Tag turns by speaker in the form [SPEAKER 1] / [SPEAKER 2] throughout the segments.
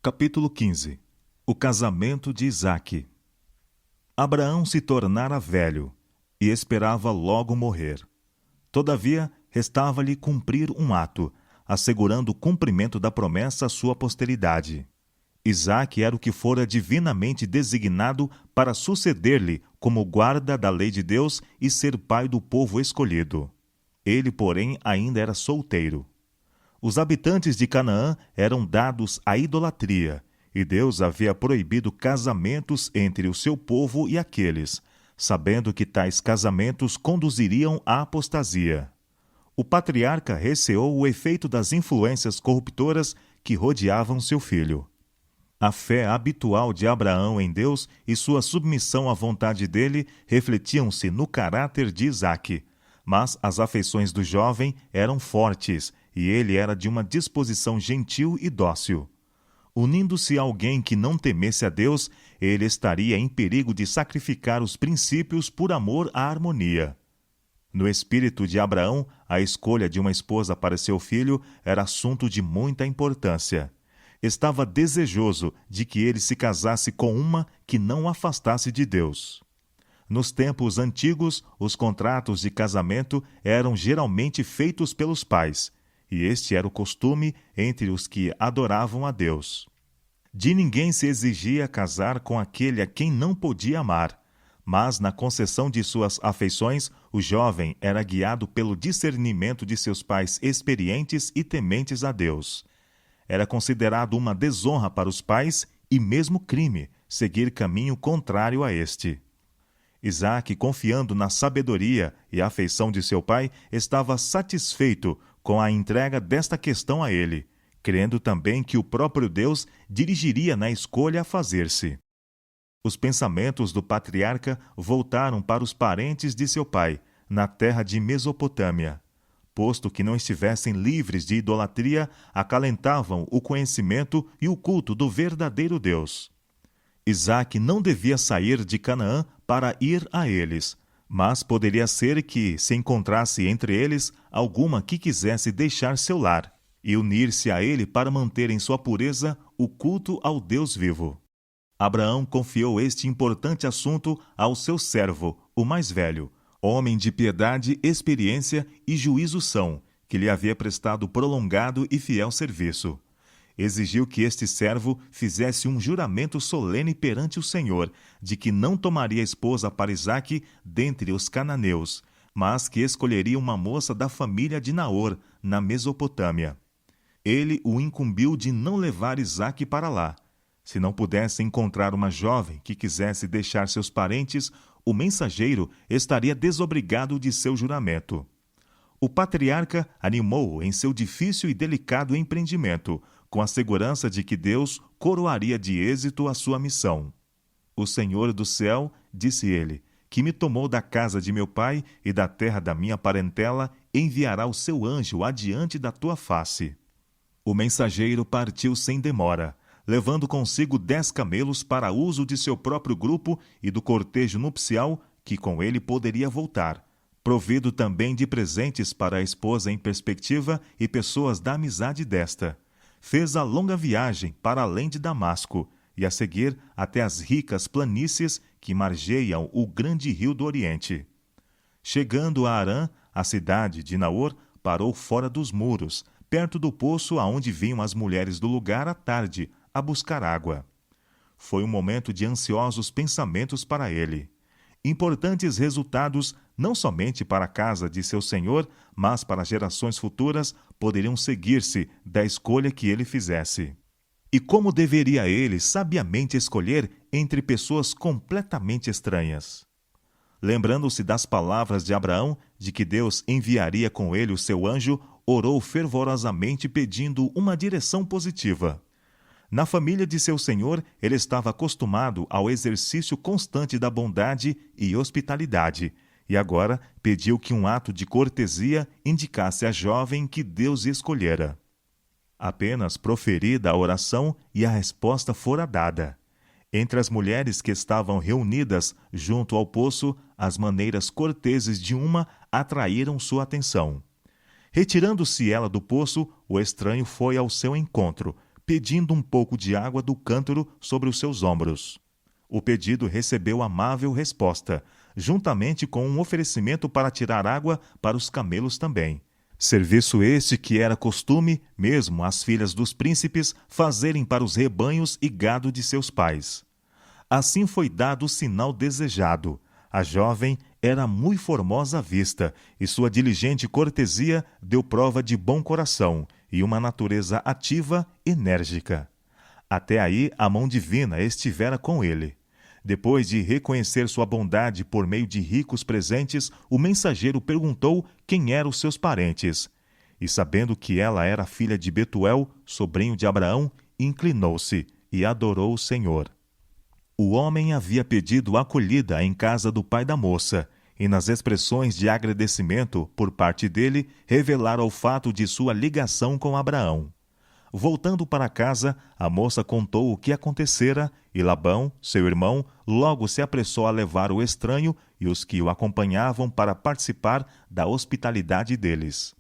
[SPEAKER 1] Capítulo 15. O casamento de Isaque. Abraão se tornara velho e esperava logo morrer. Todavia, restava-lhe cumprir um ato, assegurando o cumprimento da promessa à sua posteridade. Isaque era o que fora divinamente designado para suceder-lhe como guarda da lei de Deus e ser pai do povo escolhido. Ele, porém, ainda era solteiro. Os habitantes de Canaã eram dados à idolatria, e Deus havia proibido casamentos entre o seu povo e aqueles, sabendo que tais casamentos conduziriam à apostasia. O patriarca receou o efeito das influências corruptoras que rodeavam seu filho. A fé habitual de Abraão em Deus e sua submissão à vontade dele refletiam-se no caráter de Isaque, mas as afeições do jovem eram fortes, e ele era de uma disposição gentil e dócil. Unindo-se a alguém que não temesse a Deus, ele estaria em perigo de sacrificar os princípios por amor à harmonia. No espírito de Abraão, a escolha de uma esposa para seu filho era assunto de muita importância. Estava desejoso de que ele se casasse com uma que não o afastasse de Deus. Nos tempos antigos, os contratos de casamento eram geralmente feitos pelos pais, e este era o costume entre os que adoravam a Deus. De ninguém se exigia casar com aquele a quem não podia amar, mas na concessão de suas afeições, o jovem era guiado pelo discernimento de seus pais experientes e tementes a Deus. Era considerado uma desonra para os pais e mesmo crime seguir caminho contrário a este. Isaque, confiando na sabedoria e afeição de seu pai, estava satisfeito com a entrega desta questão a ele, crendo também que o próprio Deus dirigiria na escolha a fazer-se. Os pensamentos do patriarca voltaram para os parentes de seu pai, na terra de Mesopotâmia. Posto que não estivessem livres de idolatria, acalentavam o conhecimento e o culto do verdadeiro Deus. Isaque não devia sair de Canaã para ir a eles, mas poderia ser que se encontrasse entre eles alguma que quisesse deixar seu lar e unir-se a ele para manter em sua pureza o culto ao Deus vivo. Abraão confiou este importante assunto ao seu servo, o mais velho, homem de piedade, experiência e juízo são, que lhe havia prestado prolongado e fiel serviço. Exigiu que este servo fizesse um juramento solene perante o Senhor, de que não tomaria esposa para Isaque dentre os cananeus, mas que escolheria uma moça da família de Naor, na Mesopotâmia. Ele o incumbiu de não levar Isaque para lá. Se não pudesse encontrar uma jovem que quisesse deixar seus parentes, o mensageiro estaria desobrigado de seu juramento. O patriarca animou-o em seu difícil e delicado empreendimento, com a segurança de que Deus coroaria de êxito a sua missão. O Senhor do céu, disse ele, que me tomou da casa de meu pai e da terra da minha parentela, enviará o seu anjo adiante da tua face. O mensageiro partiu sem demora, levando consigo 10 camelos para uso de seu próprio grupo e do cortejo nupcial que com ele poderia voltar, provido também de presentes para a esposa em perspectiva e pessoas da amizade desta. Fez a longa viagem para além de Damasco e a seguir até as ricas planícies que margeiam o grande rio do Oriente. Chegando a Harã, a cidade de Naor parou fora dos muros, perto do poço aonde vinham as mulheres do lugar à tarde a buscar água. Foi um momento de ansiosos pensamentos para ele. Importantes resultados, não somente para a casa de seu senhor, mas para gerações futuras, poderiam seguir-se da escolha que ele fizesse. E como deveria ele sabiamente escolher entre pessoas completamente estranhas? Lembrando-se das palavras de Abraão, de que Deus enviaria com ele o seu anjo, orou fervorosamente pedindo uma direção positiva. Na família de seu senhor, ele estava acostumado ao exercício constante da bondade e hospitalidade, e agora pediu que um ato de cortesia indicasse a jovem que Deus escolhera. Apenas proferida a oração e a resposta fora dada. Entre as mulheres que estavam reunidas junto ao poço, as maneiras corteses de uma atraíram sua atenção. Retirando-se ela do poço, o estranho foi ao seu encontro, pedindo um pouco de água do cântaro sobre os seus ombros. O pedido recebeu amável resposta, juntamente com um oferecimento para tirar água para os camelos também. Serviço este que era costume, mesmo as filhas dos príncipes, fazerem para os rebanhos e gado de seus pais. Assim foi dado o sinal desejado. A jovem era muito formosa à vista, e sua diligente cortesia deu prova de bom coração e uma natureza ativa, enérgica. Até aí a mão divina estivera com ele. Depois de reconhecer sua bondade por meio de ricos presentes, o mensageiro perguntou quem eram os seus parentes. E sabendo que ela era filha de Betuel, sobrinho de Abraão, inclinou-se e adorou o Senhor. O homem havia pedido acolhida em casa do pai da moça, e nas expressões de agradecimento por parte dele, revelaram o fato de sua ligação com Abraão. Voltando para casa, a moça contou o que acontecera, e Labão, seu irmão, logo se apressou a levar o estranho e os que o acompanhavam para participar da hospitalidade deles.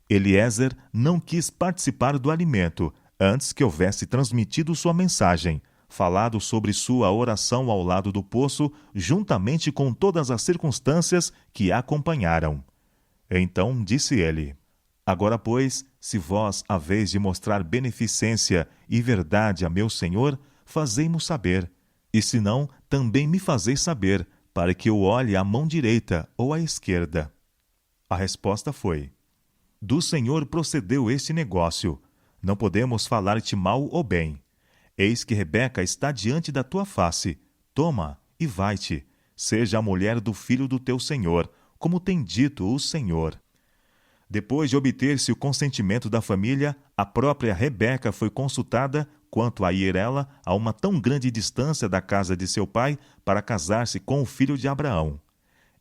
[SPEAKER 1] Eliezer não quis participar do alimento, antes que houvesse transmitido sua mensagem, falado sobre sua oração ao lado do poço, juntamente com todas as circunstâncias que a acompanharam. Então disse ele: Agora, pois, se vós haveis de mostrar beneficência e verdade a meu senhor, fazei-mo saber, e se não, também me fazeis saber, para que eu olhe à mão direita ou à esquerda. A resposta foi: Do Senhor procedeu este negócio. Não podemos falar-te mal ou bem. Eis que Rebeca está diante da tua face. Toma e vai-te. Seja a mulher do filho do teu senhor, como tem dito o Senhor. Depois de obter-se o consentimento da família, a própria Rebeca foi consultada quanto a ir ela a uma tão grande distância da casa de seu pai para casar-se com o filho de Abraão.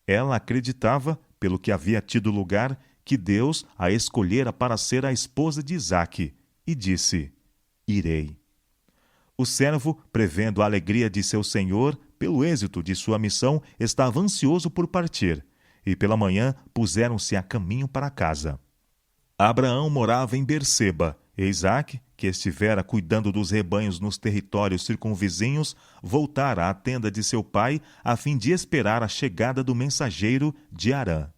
[SPEAKER 1] Ela acreditava, pelo que havia tido lugar, que Deus a escolhera para ser a esposa de Isaque, e disse: Irei. O servo, prevendo a alegria de seu senhor pelo êxito de sua missão, estava ansioso por partir, e pela manhã puseram-se a caminho para casa. Abraão morava em Berseba, e Isaque, que estivera cuidando dos rebanhos nos territórios circunvizinhos, voltara à tenda de seu pai, a fim de esperar a chegada do mensageiro de Harã.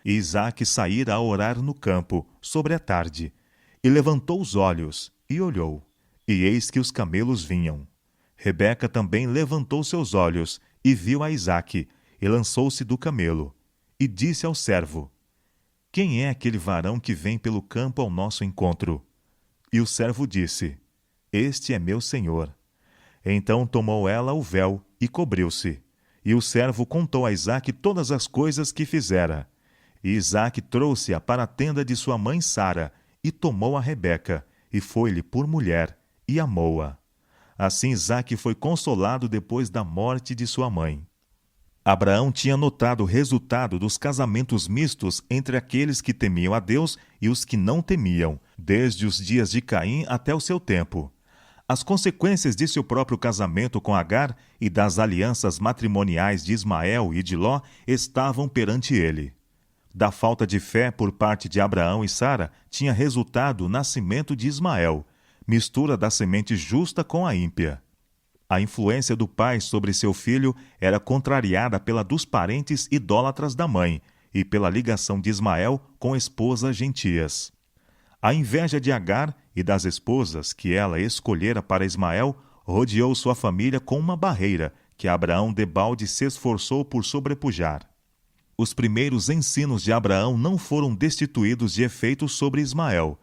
[SPEAKER 1] E Isaque saíra a orar no campo, sobre a tarde, e levantou os olhos, e olhou, e eis que os camelos vinham. Rebeca também levantou seus olhos, e viu a Isaque, e lançou-se do camelo, e disse ao servo: Quem é aquele varão que vem pelo campo ao nosso encontro? E o servo disse: Este é meu senhor. Então tomou ela o véu e cobriu-se. E o servo contou a Isaque todas as coisas que fizera. E Isaque trouxe-a para a tenda de sua mãe Sara, e tomou a Rebeca, e foi-lhe por mulher, e amou-a. Assim Isaque foi consolado depois da morte de sua mãe. Abraão tinha notado o resultado dos casamentos mistos entre aqueles que temiam a Deus e os que não temiam, desde os dias de Caim até o seu tempo. As consequências de seu próprio casamento com Agar e das alianças matrimoniais de Ismael e de Ló estavam perante ele. Da falta de fé por parte de Abraão e Sara tinha resultado o nascimento de Ismael, mistura da semente justa com a ímpia. A influência do pai sobre seu filho era contrariada pela dos parentes idólatras da mãe e pela ligação de Ismael com esposas gentias. A inveja de Agar e das esposas que ela escolhera para Ismael rodeou sua família com uma barreira que Abraão debalde se esforçou por sobrepujar. Os primeiros ensinos de Abraão não foram destituídos de efeito sobre Ismael,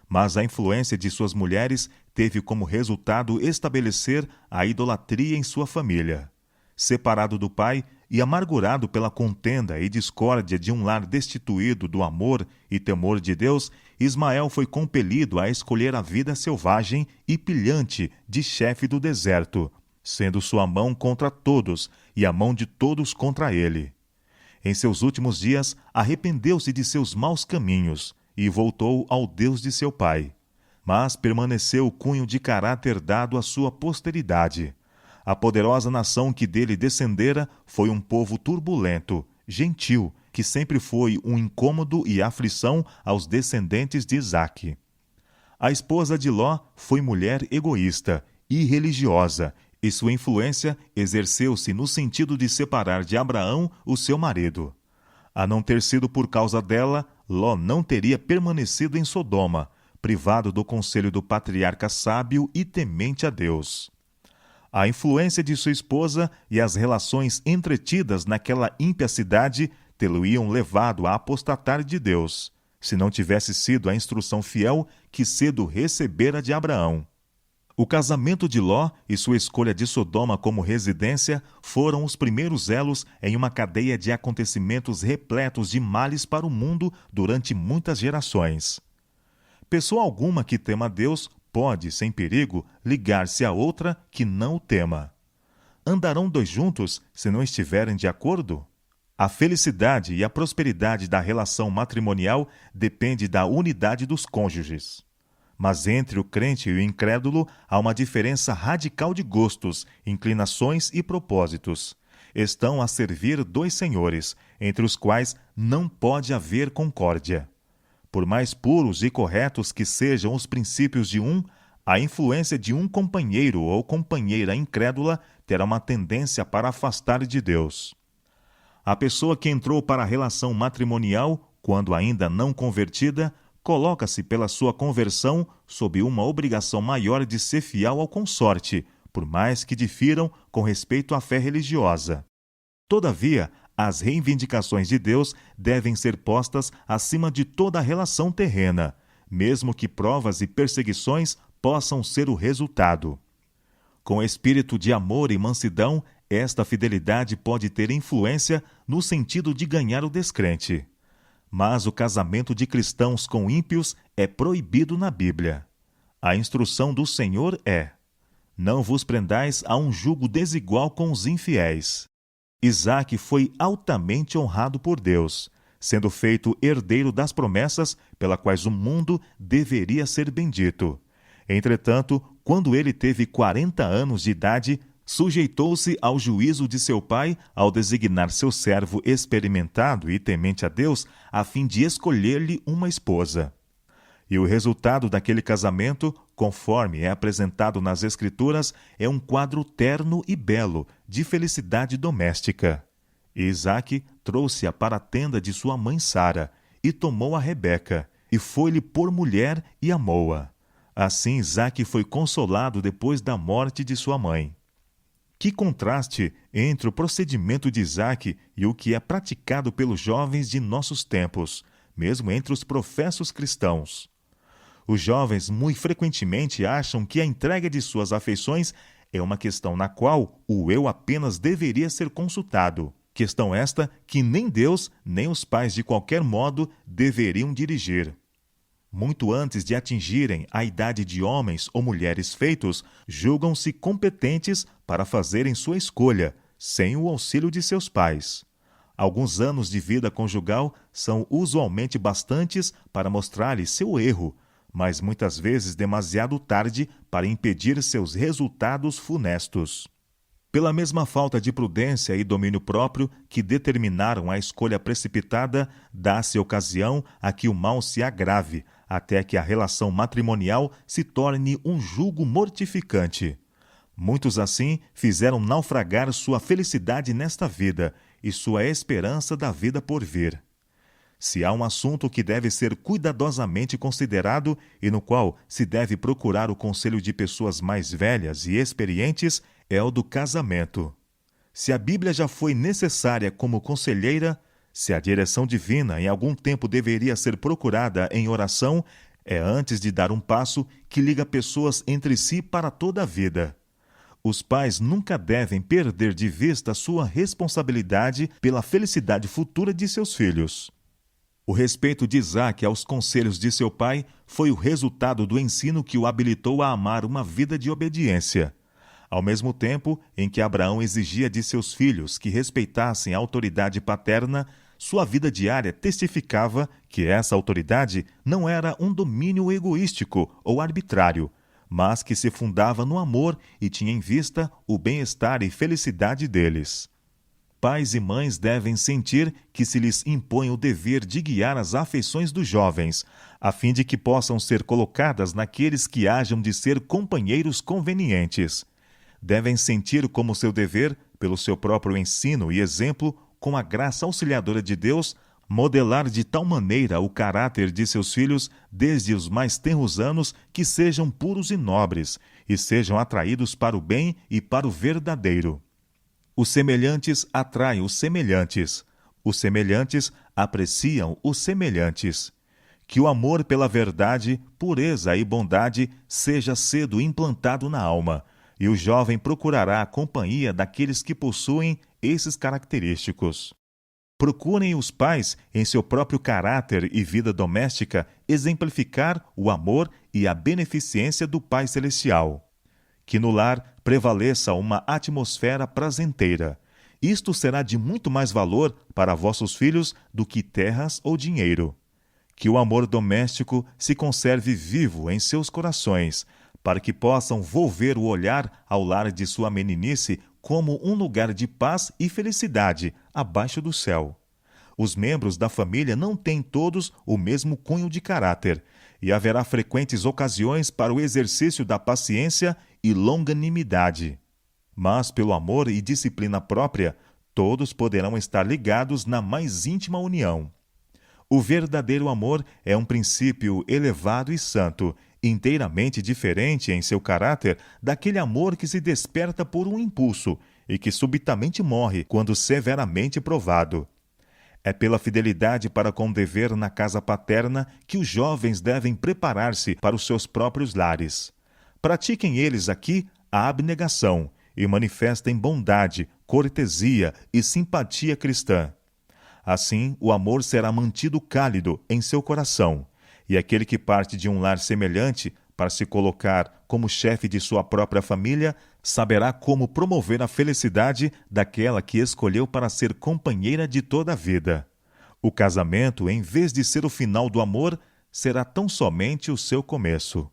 [SPEAKER 1] mas a influência de suas mulheres teve como resultado estabelecer a idolatria em sua família. Separado do pai e amargurado pela contenda e discórdia de um lar destituído do amor e temor de Deus, Ismael foi compelido a escolher a vida selvagem e pilhante de chefe do deserto, sendo sua mão contra todos e a mão de todos contra ele. Em seus últimos dias, arrependeu-se de seus maus caminhos e voltou ao Deus de seu pai. Mas permaneceu o cunho de caráter dado à sua posteridade. A poderosa nação que dele descendera foi um povo turbulento, gentil, que sempre foi um incômodo e aflição aos descendentes de Isaque. A esposa de Ló foi mulher egoísta, irreligiosa, e sua influência exerceu-se no sentido de separar de Abraão o seu marido. A não ter sido por causa dela, Ló não teria permanecido em Sodoma, privado do conselho do patriarca sábio e temente a Deus. A influência de sua esposa e as relações entretidas naquela ímpia cidade tê-lo-iam levado a apostatar de Deus, se não tivesse sido a instrução fiel que cedo recebera de Abraão. O casamento de Ló e sua escolha de Sodoma como residência foram os primeiros elos em uma cadeia de acontecimentos repletos de males para o mundo durante muitas gerações. Pessoa alguma que tema a Deus pode, sem perigo, ligar-se a outra que não o tema. Andarão dois juntos se não estiverem de acordo? A felicidade e a prosperidade da relação matrimonial depende da unidade dos cônjuges. Mas entre o crente e o incrédulo há uma diferença radical de gostos, inclinações e propósitos. Estão a servir dois senhores, entre os quais não pode haver concórdia. Por mais puros e corretos que sejam os princípios de um, a influência de um companheiro ou companheira incrédula terá uma tendência para afastar de Deus. A pessoa que entrou para a relação matrimonial, quando ainda não convertida, coloca-se pela sua conversão sob uma obrigação maior de ser fiel ao consorte, por mais que difiram com respeito à fé religiosa. Todavia, as reivindicações de Deus devem ser postas acima de toda a relação terrena, mesmo que provas e perseguições possam ser o resultado. Com espírito de amor e mansidão, esta fidelidade pode ter influência no sentido de ganhar o descrente. Mas o casamento de cristãos com ímpios é proibido na Bíblia. A instrução do Senhor é: não vos prendais a um jugo desigual com os infiéis. Isaque foi altamente honrado por Deus, sendo feito herdeiro das promessas pelas quais o mundo deveria ser bendito. Entretanto, quando ele teve 40 anos de idade, sujeitou-se ao juízo de seu pai ao designar seu servo experimentado e temente a Deus a fim de escolher-lhe uma esposa. E o resultado daquele casamento, conforme é apresentado nas Escrituras, é um quadro terno e belo de felicidade doméstica. E Isaque trouxe-a para a tenda de sua mãe Sara, e tomou a Rebeca, e foi-lhe por mulher e amou-a. Assim Isaque foi consolado depois da morte de sua mãe. Que contraste entre o procedimento de Isaque e o que é praticado pelos jovens de nossos tempos, mesmo entre os professos cristãos. Os jovens muito frequentemente acham que a entrega de suas afeições é uma questão na qual o eu apenas deveria ser consultado, questão esta que nem Deus nem os pais de qualquer modo deveriam dirigir. Muito antes de atingirem a idade de homens ou mulheres feitos, julgam-se competentes para fazerem sua escolha, sem o auxílio de seus pais. Alguns anos de vida conjugal são usualmente bastantes para mostrar-lhe seu erro, mas muitas vezes demasiado tarde para impedir seus resultados funestos. Pela mesma falta de prudência e domínio próprio que determinaram a escolha precipitada, dá-se ocasião a que o mal se agrave, até que a relação matrimonial se torne um jugo mortificante. Muitos assim fizeram naufragar sua felicidade nesta vida e sua esperança da vida por vir. Se há um assunto que deve ser cuidadosamente considerado e no qual se deve procurar o conselho de pessoas mais velhas e experientes, é o do casamento. Se a Bíblia já foi necessária como conselheira, se a direção divina em algum tempo deveria ser procurada em oração, é antes de dar um passo que liga pessoas entre si para toda a vida. Os pais nunca devem perder de vista sua responsabilidade pela felicidade futura de seus filhos. O respeito de Isaque aos conselhos de seu pai foi o resultado do ensino que o habilitou a amar uma vida de obediência. Ao mesmo tempo em que Abraão exigia de seus filhos que respeitassem a autoridade paterna, sua vida diária testificava que essa autoridade não era um domínio egoístico ou arbitrário, mas que se fundava no amor e tinha em vista o bem-estar e felicidade deles. Pais e mães devem sentir que se lhes impõe o dever de guiar as afeições dos jovens, a fim de que possam ser colocadas naqueles que hajam de ser companheiros convenientes. Devem sentir como seu dever, pelo seu próprio ensino e exemplo, com a graça auxiliadora de Deus, modelar de tal maneira o caráter de seus filhos desde os mais tenros anos que sejam puros e nobres, e sejam atraídos para o bem e para o verdadeiro. Os semelhantes atraem os semelhantes apreciam os semelhantes. Que o amor pela verdade, pureza e bondade seja cedo implantado na alma, e o jovem procurará a companhia daqueles que possuem esses característicos. Procurem os pais, em seu próprio caráter e vida doméstica, exemplificar o amor e a beneficência do Pai Celestial. Que no lar prevaleça uma atmosfera prazenteira. Isto será de muito mais valor para vossos filhos do que terras ou dinheiro. Que o amor doméstico se conserve vivo em seus corações, para que possam volver o olhar ao lar de sua meninice como um lugar de paz e felicidade abaixo do céu. Os membros da família não têm todos o mesmo cunho de caráter, e haverá frequentes ocasiões para o exercício da paciência e longanimidade. Mas, pelo amor e disciplina própria, todos poderão estar ligados na mais íntima união. O verdadeiro amor é um princípio elevado e santo, inteiramente diferente em seu caráter daquele amor que se desperta por um impulso e que subitamente morre quando severamente provado. É pela fidelidade para com o dever na casa paterna que os jovens devem preparar-se para os seus próprios lares. Pratiquem eles aqui a abnegação e manifestem bondade, cortesia e simpatia cristã. Assim, o amor será mantido cálido em seu coração, e aquele que parte de um lar semelhante para se colocar como chefe de sua própria família saberá como promover a felicidade daquela que escolheu para ser companheira de toda a vida. O casamento, em vez de ser o final do amor, será tão somente o seu começo.